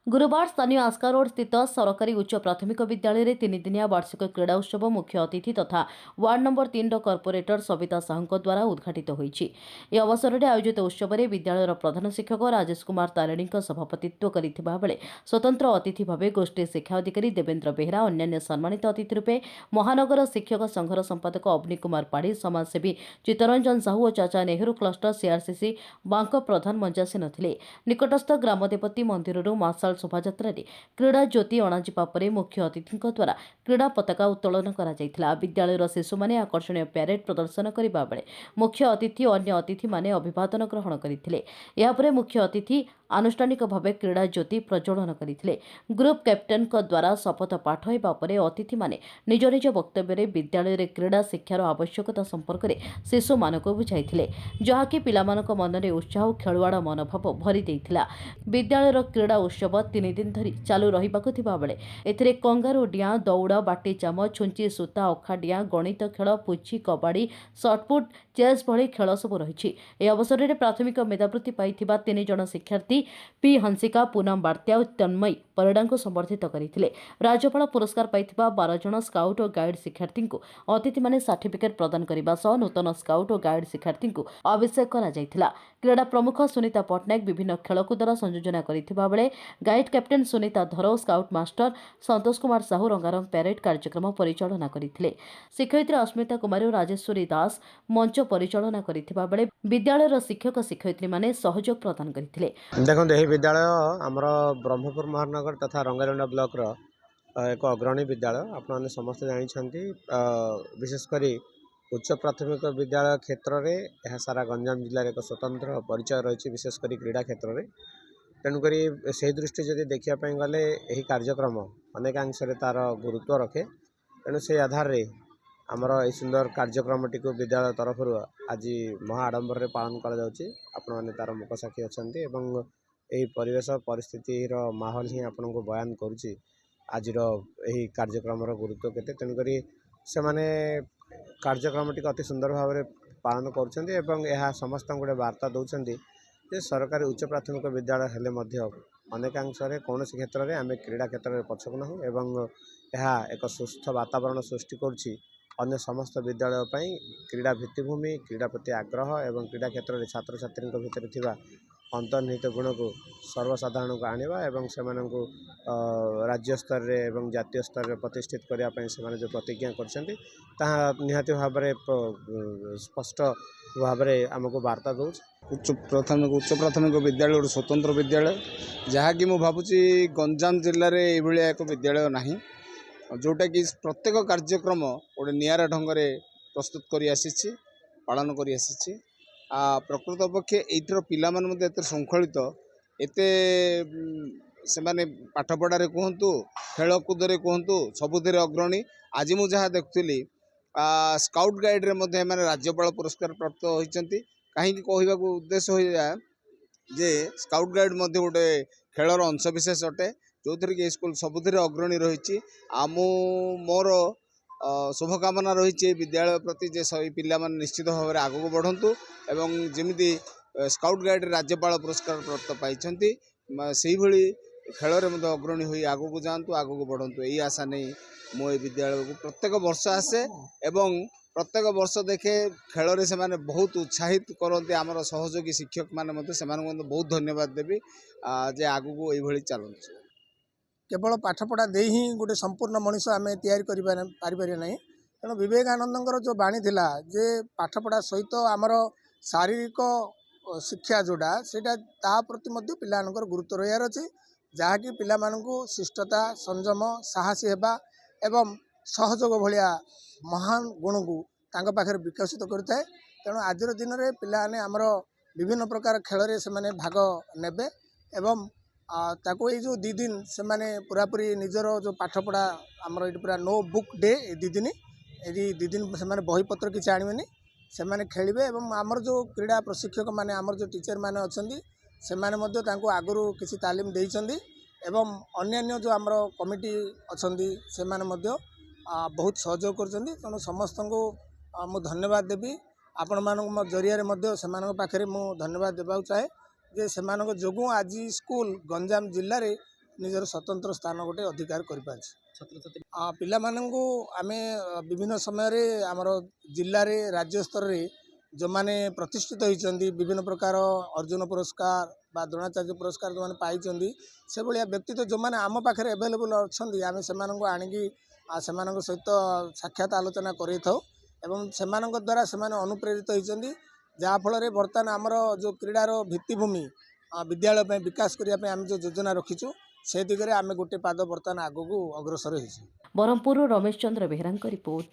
गुरुवार स्थानीय आस्का रोड स्थित सरकारी उच्च प्राथमिक विद्यालय में 3 दिनिया वार्षिक क्रीड़ा उत्सव मुख्य अतिथि तथा ward number 3 corporator Savita Sahu द्वारा उद्घाटित होईछि। यह अवसर में आयोजित उत्सव में विद्यालय प्रधान शिक्षक राजेश कुमार तारिणी सभापतित्व करथिबा बेले स्वतंत्र अतिथि भाव गोष्ठी शिक्षा अधिकारी देवेंद्र बेहरा, अन्य सम्मानित अतिथि रूपे महानगर शिक्षक संघर संपादक अवनी कुमार पाढ़ी, समाजसेवी चित्तरंजन साहू और चाचा नेहरू क्लस्टर सीआरसीसी बांक प्रधान मंजासीन थिले। निकटस्थ ग्रामदेवती मंदिर मार्शाल शोभायात्रा क्रीड़ा ज्योति अणाजिबा परे मुख्य अतिथि द्वारा क्रीड़ा पताका उत्तोलन करा जायथिला। विद्यालयर शिशु माने आकर्षणीय प्यारेड प्रदर्शन करिबा बेले मुख्य अतिथि अन्य अतिथि माने अभिवादन ग्रहण करथिले। या परे मुख्य अतिथि आनुष्ठानिक भावे क्रीड़ा ज्योति प्रज्वलन करथिले। ग्रुप कैप्टेन द्वारा शपथ पाठ हेबा परे अतिथि माने निज निज वक्तव्य विद्यालय रे क्रीड़ा शिक्षार आवश्यकता संपर्क में शिशु मानक बुझाइथिले, जहाँकि पिलामानक मनरे उत्साह और खेलुआड़ मनोभाव भरी देइथिला। विद्यालयर क्रीड़ा उत्सव 3 दिन धरी चालू रहिबाकु थिबा बेले एथिरे कंगारू डियां, दौड़, बाटी चामच, छुंची सूता, अखा डियां, गणित खेल, पुची, कबाड़ी, शॉटपुट, चेस भली खेल सब रही। यह अवसर में प्राथमिक मेधावृत्ति पाइथिबा 3 जण शिक्षार्थी पी हंसिका, पूनम बार्त्या और तन्मयी परिडा को संबर्धित करथिले। राज्यपाल पुरस्कार पाइथिबा 12 जण स्काउट और गाइड शिक्षार्थी को अतिथि माने सर्टिफिकेट प्रदान करने सह नूतन स्काउट और गाइड शिक्षार्थी को अभिषेक करा जायथिला। क्रीड़ा प्रमुख सुनीता पट्टनायक विभिन्न खेलकूदर संयोजना करथिबा बेले गाइड कैप्टेन सुनीता धर, स्काउट मास्टर संतोष कुमार साहू रंगारंग प्यारेड कार्यक्रम परिचालना करथिले। शिक्षयित्री अस्मिता कुमारी और राजेश्वरी दास मंच परिचालना करथिबा बेले विद्यालयर शिक्षक शिक्षयित्री माने सहयोग प्रदान करथिले। देखो यही विद्यालय आमर ब्रह्मपुर महानगर तथा रंगारेंडा ब्लॉक एक अग्रणी विद्यालय आपने समस्त जानते। विशेषकर उच्च प्राथमिक विद्यालय क्षेत्र में यह सारा गंजाम जिले एक स्वतंत्र परिचय रही, विशेषकर क्रीड़ा क्षेत्र में। तेणुक से दृष्टि जब देखापी गले यही कार्यक्रम अनेकांश तार गुरुत्व रखे। तेणु से आधार रे आमर यह सुंदर कार्यक्रमटी को विद्यालय तरफ आज महा आडंबर पालन कर तार मुख साक्षी अच्छा। यही परिवेश परिस्थिति माहौल ही आपन को बयान करुच्ची आज यही कार्यक्रम गुरुत्व केते। तेणुक से माने कार्यक्रम टी अति सुंदर भाव में पालन कर समस्त गोटे वार्ता दौरान जे सरकारी उच्च प्राथमिक विद्यालय हेले अनेकांश कौन क्षेत्र में आम क्रीड़ा क्षेत्र में पछक ना एवं यह एक सुस्थ वातावरण सृष्टि करुच्ची अन्य समस्त विद्यालय क्रीड़ा भित्तिभूमि, क्रीड़ा प्रति आग्रह एवं क्रीड़ा क्षेत्र में छात्र छात्री भितर थिबा अंतर्निहित गुण को सर्वसाधारण को आनिबा एवं से राज्य स्तर रे एवं जातीय स्तर रे प्रतिष्ठित करने से जो प्रतिज्ञा करछन्ती ताहा निहाती भाव में स्पष्ट भाव में आमको वार्ता दौच। उच्च प्राथमिक विद्यालय गोटे स्वतंत्र विद्यालय जहाँकि मु भावुची गंजाम जिले में ये एक विद्यालय नहीं, जोटा कि प्रत्येक कार्यक्रम गोटे निरा ढंग से प्रस्तुत कर आसी पालन कर आसी। प्रकृत पक्षे एथर पिला एत श्रृंखलित एत से पाठपढ़े कहतु खेलकूद कहतु सबुतिर अग्रणी। आज मुझे देखुली स्काउट गाइड रे राज्यपाल पुरस्कार प्राप्त होती। कहीं कहवा उद्देश्य हो जे स्काउट गाइड गोटे खेलर अंशविशेष अटे जो थी कि स्कूल सबुतिर अग्रणी रही। मोर शुभकामना रही विद्यालय प्रति जे सही पिला निश्चित भाव में आगू बढ़ंतु एवं जमी स्काउट गाइड राज्यपाल पुरस्कार प्राप्त पाई से भली खेल में अग्रणी हो आगू जातु आगू बढ़ंतु यही आशा नहीं मो विद्यालय को प्रत्येक वर्ष आसे एवं प्रत्येक वर्ष देखे खेल से माने बहुत उत्साहित करते। आमर सहयोगी शिक्षक माने से बहुत धन्यवाद देवी जे आगू को यही चलते। केवल पाठपढ़ा दे ही गोटे संपूर्ण मनीष आम या ना। तेणु विवेकानंद जो बाणी थिला जे पाठपढ़ा सहित आमर शारीरिक शिक्षा जोड़ा से प्रति पिलानकर गुरुत्व रही अच्छे, जहाँकि पिला शिष्टता, संयम, साहसी हेबा एवं सहयोग भाया महान गुण को पाखे विकसित करता है। तेणु आज दिन में पिलाने आमर विभिन्न प्रकार खेल से भाग नेबे एवं ताको ये जो 2 दिन से पूरापूरी निजर जो पाठपढ़ा आमर ये पूरा नो बुक डे 2 दिन ये 2 दिन से बहीपत्र किसी आणवेनि से खेलिए एवं आमर जो क्रीड़ा प्रशिक्षक माने आमर जो टीचर माने अच्छी से आगुरी किसी तालीम देइछन्ति एवं अन्यान्य जो आमर कमिटी अच्छी से बहुत सहयोग कर। तेणु समस्त को मु धन्यवाद देवी। आपण मान जरिया से पाखे मु धन्यवाद देवा चाहे जे से जो आज स्कूल गंजाम जिले में ନିଜର ସ୍ୱତନ୍ତ୍ର ସ୍ଥାନ ଗୋଟେ ଅଧିକାର କରିପାରିଛି। ପିଲାମାନଙ୍କୁ ଆମେ ବିଭିନ୍ନ ସମୟରେ ଆମର ଜିଲ୍ଲାରେ ରାଜ୍ୟ ସ୍ତରରେ ଯେଉଁମାନେ ପ୍ରତିଷ୍ଠିତ ହୋଇଛନ୍ତି ବିଭିନ୍ନ ପ୍ରକାର ଅର୍ଜୁନ ପୁରସ୍କାର ବା ଦ୍ରୋଣାଚାର୍ଯ୍ୟ ପୁରସ୍କାର ଯେଉଁମାନେ ପାଇଛନ୍ତି ସେଭଳିଆ ବ୍ୟକ୍ତିତ୍ୱ ଯେଉଁମାନେ ଆମ ପାଖରେ ଆଭେଲେବୁଲ୍ ଅଛନ୍ତି ଆମେ ସେମାନଙ୍କୁ ଆଣିକି ସେମାନଙ୍କ ସହିତ ସାକ୍ଷାତ ଆଲୋଚନା କରେଇଥାଉ ଏବଂ ସେମାନଙ୍କ ଦ୍ୱାରା ସେମାନେ ଅନୁପ୍ରେରିତ ହୋଇଛନ୍ତି ଯାହାଫଳରେ ବର୍ତ୍ତମାନ ଆମର ଯେଉଁ କ୍ରୀଡ଼ାର ଭିତ୍ତିଭୂମି ବିଦ୍ୟାଳୟ ପାଇଁ ବିକାଶ କରିବା ପାଇଁ ଆମେ ଯେଉଁ ଯୋଜନା ରଖିଛୁ ସେ ଦିଗରେ ଆମେ ଗୋଟେ ପାଦ ବର୍ତ୍ତମାନ ଆଗକୁ ଅଗ୍ରସର ହେଇଛୁ। ବ୍ରହ୍ମପୁରରୁ ରମେଶ ଚନ୍ଦ୍ର ବେହେରାଙ୍କ ରିପୋର୍ଟ।